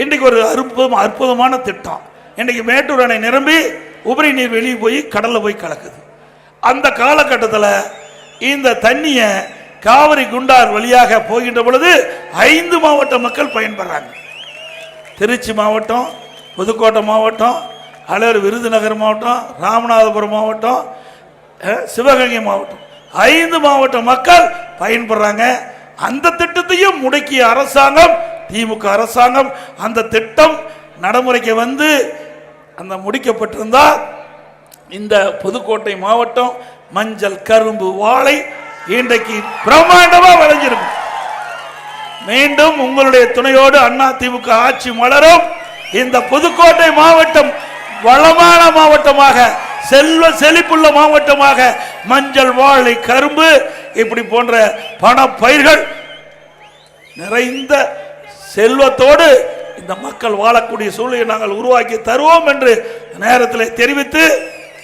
இன்றைக்கு ஒரு அற்புதமான திட்டம். இன்றைக்கு மேட்டூர் அணை நிரம்பி உபரி நீர் வெளியே போய் கடலில் போய் கலக்குது. அந்த காலகட்டத்தில் இந்த தண்ணியை காவிரி குண்டார் வழியாக போகின்ற பொழுது 5 மாவட்ட மக்கள் பயன்படுறாங்க. திருச்சி மாவட்டம், புதுக்கோட்டை மாவட்டம், விருதுநகர் மாவட்டம், ராமநாதபுரம் மாவட்டம், சிவகங்கை மாவட்டம், 5 மாவட்ட மக்கள் பயன்படுறாங்க. அந்த திட்டத்தையும் முடக்கிய அரசாங்கம் திமுக அரசாங்கம். அந்த திட்டம் நடைமுறைக்கு வந்து அந்த முடிக்கப்பட்டிருந்தால் இந்த புதுக்கோட்டை மாவட்டம் மஞ்சள், கரும்பு, வாழை இன்றைக்கு பிரம்மாண்டமா விளைஞ்சிருக்கும். மீண்டும் உங்களுடைய துணையோடு அண்ணா திமுக ஆட்சி மலரும். இந்த புதுக்கோட்டை மாவட்டம் வளமான மாவட்டமாக, செல்வ செழிப்புள்ள மாவட்டமாக, மஞ்சள், வாழை, கரும்பு இப்படி போன்ற பண பயிர்கள் நிறைந்த செல்வத்தோடு இந்த மக்கள் வாழக்கூடிய சூழலை நாங்கள் உருவாக்கி தருவோம் என்று நேரத்தில் தெரிவித்து